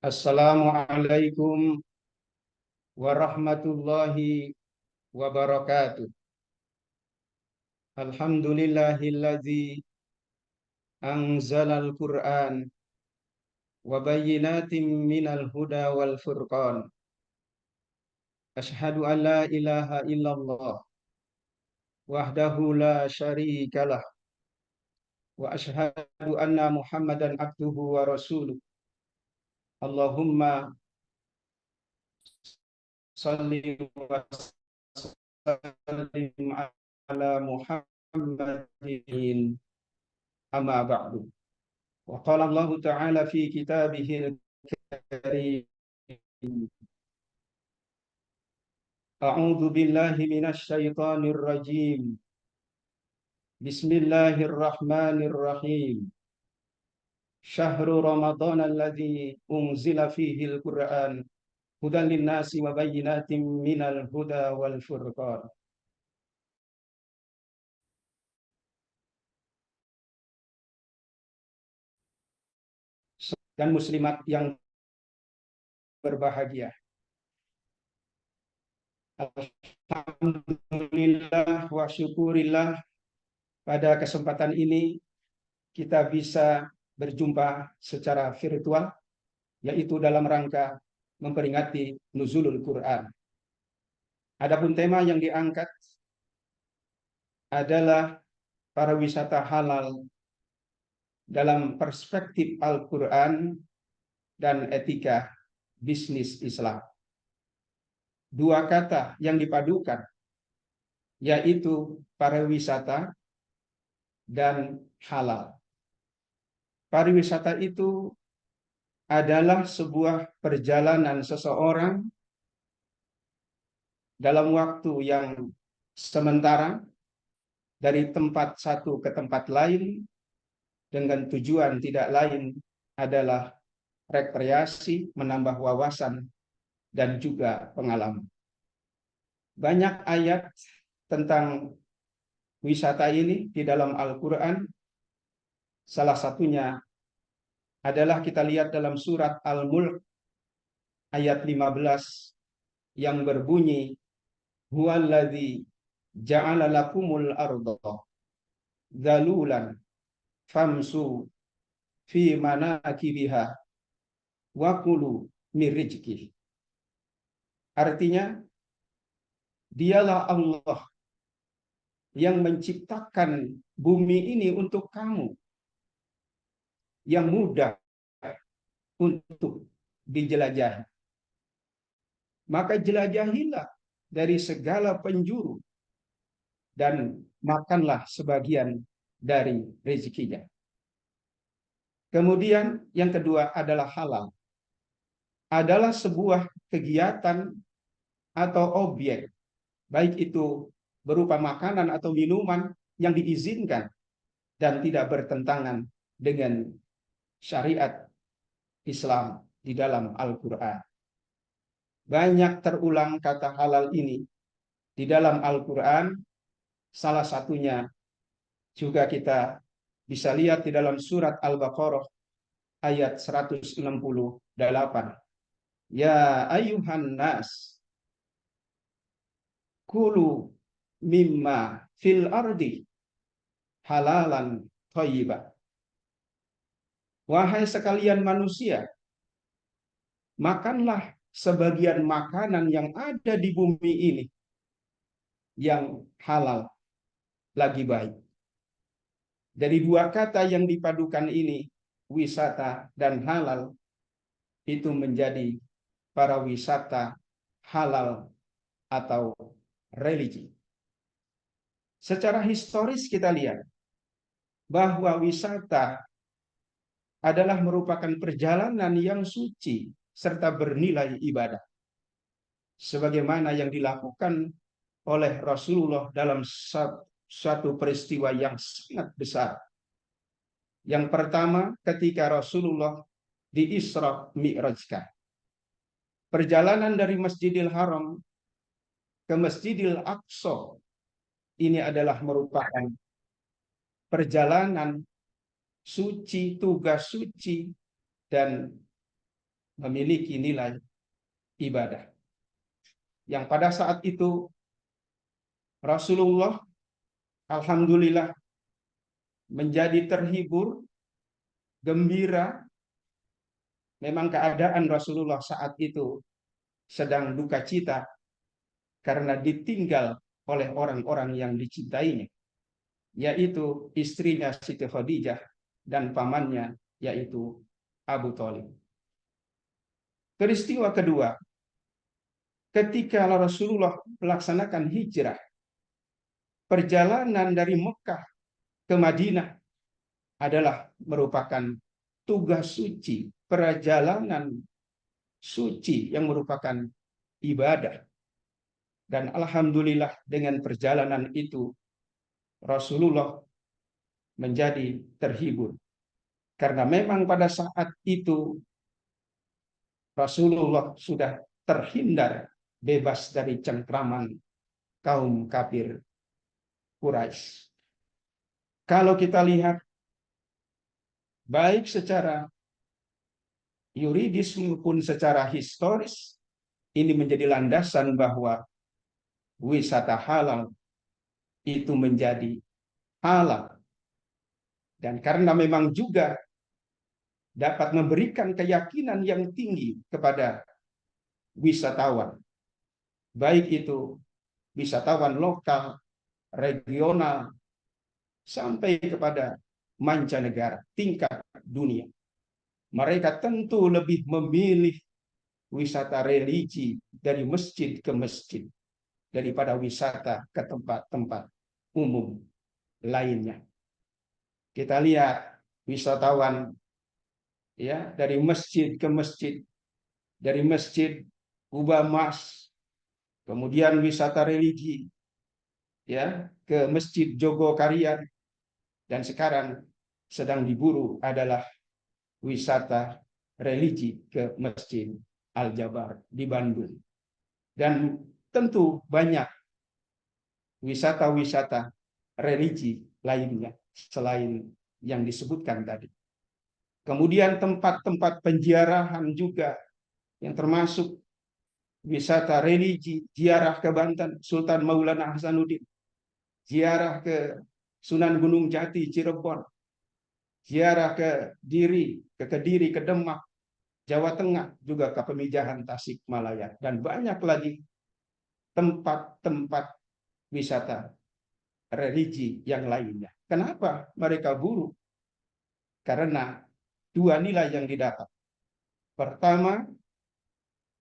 Assalamualaikum warahmatullahi wabarakatuh. Alhamdulillahilladzi anzalal Qur'an wa bayyinatin minal huda wal furqan. Asyhadu an la ilaha illallah wahdahu la syarikalah wa asyhadu anna Muhammadan abduhu wa rasuluh. Allahumma shalli wa sallim ala Muhammadin amma ba'du. Wa qala Allah Ta'ala fi kitabihil karim. A'udzu billahi minasy syaithanir rajim. Bismillahirrahmanirrahim. Syahrul Ramadan alladzi unzila fihil Qur'an hudan linnasi wa bayyinatin minal huda wal furqan. Dan muslimat yang berbahagia. Alhamdulillah wa syukurillah, pada kesempatan ini kita bisa berjumpa secara virtual, yaitu dalam rangka memperingati nuzulul Quran. Adapun tema yang diangkat adalah pariwisata halal dalam perspektif Al-Quran dan etika bisnis Islam. Dua kata yang dipadukan, yaitu pariwisata dan halal. Pariwisata itu adalah sebuah perjalanan seseorang dalam waktu yang sementara dari tempat satu ke tempat lain dengan tujuan tidak lain adalah rekreasi, menambah wawasan, dan juga pengalaman. Banyak ayat tentang wisata ini di dalam Al-Quran. Salah satunya adalah kita lihat dalam surat Al-Mulk ayat 15 yang berbunyi, huwallazi ja'ala lakumul arda dzalulan famsu fi manakibiha wa kulu min rizqihi. Artinya, dialah Allah yang menciptakan bumi ini untuk kamu, yang mudah untuk dijelajahi. Maka jelajahilah dari segala penjuru dan makanlah sebagian dari rezekinya. Kemudian yang kedua adalah halal. Adalah sebuah kegiatan atau objek, baik itu berupa makanan atau minuman yang diizinkan dan tidak bertentangan dengan syariat Islam di dalam Al-Quran. Banyak terulang kata halal ini di dalam Al-Quran. Salah satunya juga kita bisa lihat di dalam surat Al-Baqarah ayat 168. Ya ayyuhan nas kulu mimma fil ardi halalan thayyiban. Wahai sekalian manusia, makanlah sebagian makanan yang ada di bumi ini yang halal lagi baik. Dari dua kata yang dipadukan ini, wisata dan halal, itu menjadi pariwisata halal atau religi. Secara historis kita lihat bahwa wisata adalah merupakan perjalanan yang suci serta bernilai ibadah, sebagaimana yang dilakukan oleh Rasulullah dalam suatu peristiwa yang sangat besar. Yang pertama, ketika Rasulullah di Isra Mi'rajkan. Perjalanan dari Masjidil Haram ke Masjidil Aqsa ini adalah merupakan perjalanan suci, tugas suci, dan memiliki nilai ibadah. Yang pada saat itu Rasulullah alhamdulillah menjadi terhibur, gembira. Memang keadaan Rasulullah saat itu sedang duka cita karena ditinggal oleh orang-orang yang dicintainya, yaitu istrinya Siti Khadijah dan pamannya yaitu Abu Thalib. Peristiwa kedua, ketika Rasulullah melaksanakan hijrah, perjalanan dari Mekah ke Madinah adalah merupakan tugas suci, perjalanan suci yang merupakan ibadah. Dan alhamdulillah dengan perjalanan itu Rasulullah menjadi terhibur. Karena memang pada saat itu Rasulullah sudah terhindar bebas dari cengkraman kaum kafir Quraisy. Kalau kita lihat baik secara yuridis maupun secara historis, ini menjadi landasan bahwa wisata halal itu menjadi halal. Dan karena memang juga dapat memberikan keyakinan yang tinggi kepada wisatawan, baik itu wisatawan lokal, regional, sampai kepada mancanegara, tingkat dunia. Mereka tentu lebih memilih wisata religi dari masjid ke masjid daripada wisata ke tempat-tempat umum lainnya. Kita lihat wisatawan ya dari masjid ke masjid, dari masjid Kubah Mas, kemudian wisata religi ya ke Masjid Jogokarian, dan sekarang sedang diburu adalah wisata religi ke Masjid Al-Jabar di Bandung. Dan tentu banyak wisata-wisata religi lainnya selain yang disebutkan tadi. Kemudian tempat-tempat penziarahan juga yang termasuk wisata religi, ziarah ke Banten, Sultan Maulana Hasanuddin, ziarah ke Sunan Gunung Jati, Cirebon, ziarah ke Kediri, ke Demak, Jawa Tengah, juga ke Pemijahan Tasikmalaya, dan banyak lagi tempat-tempat wisata religi yang lainnya. Kenapa mereka buru? Karena dua nilai yang didapat. Pertama,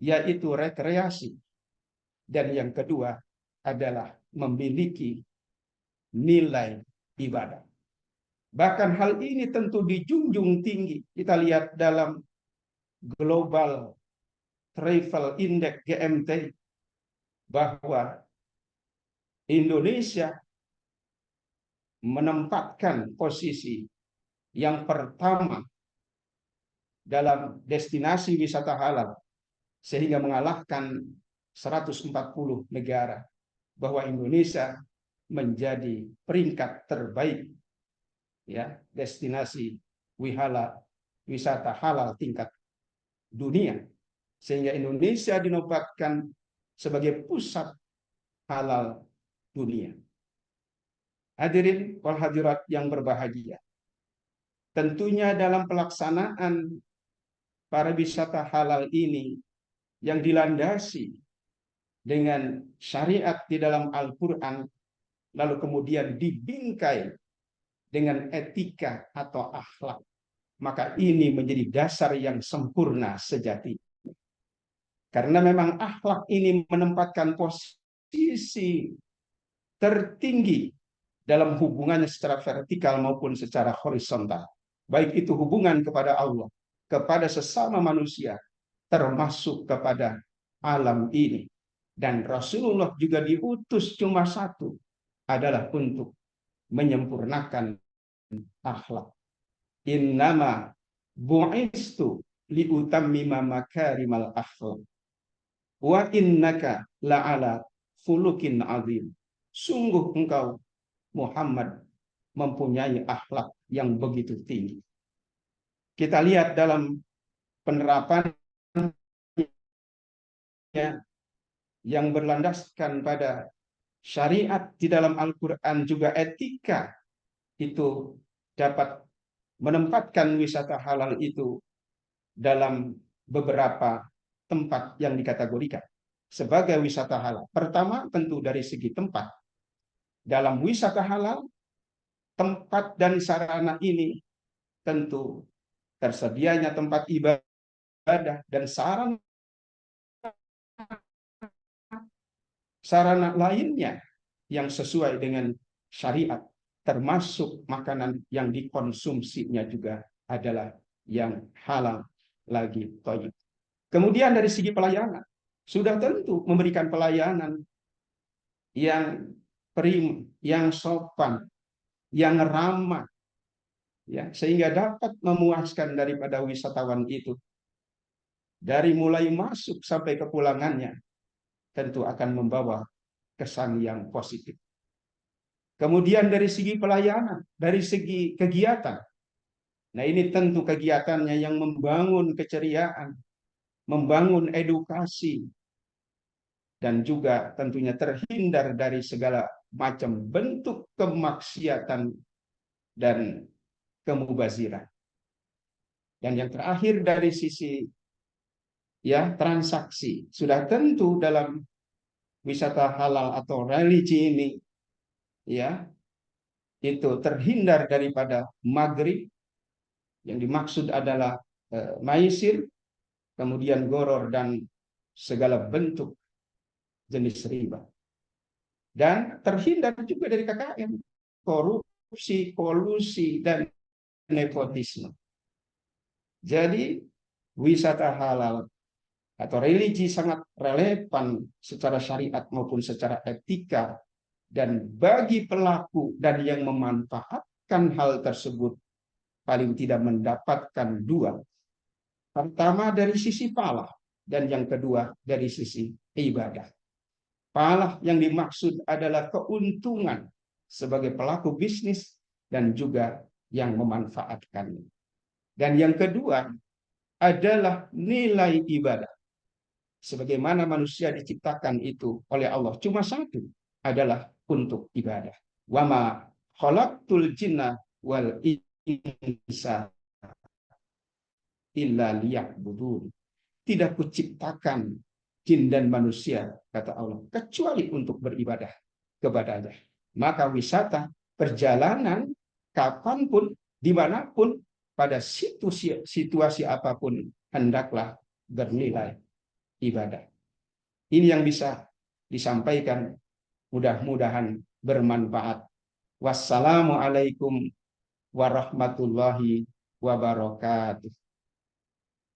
yaitu rekreasi. Dan yang kedua adalah memiliki nilai ibadah. Bahkan hal ini tentu dijunjung tinggi. Kita lihat dalam Global Travel Index GMT bahwa Indonesia menempatkan posisi yang pertama dalam destinasi wisata halal, sehingga mengalahkan 140 negara, bahwa Indonesia menjadi peringkat terbaik ya destinasi wisata halal tingkat dunia, sehingga Indonesia dinobatkan sebagai pusat halal dunia. Hadirin wal hadirat yang berbahagia, tentunya dalam pelaksanaan para wisata halal ini yang dilandasi dengan syariat di dalam Al-Quran, lalu kemudian dibingkai dengan etika atau akhlak, maka ini menjadi dasar yang sempurna sejati. Karena memang akhlak ini menempatkan posisi tertinggi dalam hubungannya secara vertikal maupun secara horizontal. Baik itu hubungan kepada Allah, kepada sesama manusia, termasuk kepada alam ini. Dan Rasulullah juga diutus cuma satu, adalah untuk menyempurnakan akhlak. Innama bu'istu liutammima makarimal akhlak wa innaka la'ala khuluqin azim. Sungguh engkau Muhammad mempunyai akhlak yang begitu tinggi. Kita lihat dalam penerapan yang berlandaskan pada syariat di dalam Al-Quran juga etika itu dapat menempatkan wisata halal itu dalam beberapa tempat yang dikategorikan sebagai wisata halal. Pertama, tentu dari segi tempat. Dalam wisata halal, tempat dan sarana ini tentu tersedianya tempat ibadah dan sarana lainnya yang sesuai dengan syariat, termasuk makanan yang dikonsumsinya juga adalah yang halal lagi thayyib. Kemudian dari segi pelayanan, sudah tentu memberikan pelayanan yang prim, yang sopan, yang ramah, ya, sehingga dapat memuaskan daripada wisatawan itu. Dari mulai masuk sampai kepulangannya, tentu akan membawa kesan yang positif. Kemudian dari segi pelayanan, dari segi kegiatan. Nah, ini tentu kegiatannya yang membangun keceriaan, membangun edukasi, dan juga tentunya terhindar dari segala macam bentuk kemaksiatan dan kemubaziran. Dan yang terakhir dari sisi transaksi, sudah tentu dalam wisata halal atau religi ini itu terhindar daripada maghrib, yang dimaksud adalah maisir, kemudian goror dan segala bentuk jenis riba. Dan terhindar juga dari KKN, korupsi, kolusi, dan nepotisme. Jadi wisata halal atau religi sangat relevan secara syariat maupun secara etika, dan bagi pelaku dan yang memanfaatkan hal tersebut paling tidak mendapatkan dua. Pertama dari sisi pahala, dan yang kedua dari sisi ibadah. Pahala yang dimaksud adalah keuntungan sebagai pelaku bisnis dan juga yang memanfaatkannya. Dan yang kedua adalah nilai ibadah. Sebagaimana manusia diciptakan itu oleh Allah cuma satu, adalah untuk ibadah. Wa ma khalaqtul jinna wal insa illa liya'budun. Tidak kuciptakan jin dan manusia, kata Allah, kecuali untuk beribadah kepadanya. Maka wisata, perjalanan, kapanpun, dimanapun, pada situasi apapun, hendaklah bernilai ibadah. Ini yang bisa disampaikan, mudah-mudahan bermanfaat. Wassalamualaikum warahmatullahi wabarakatuh.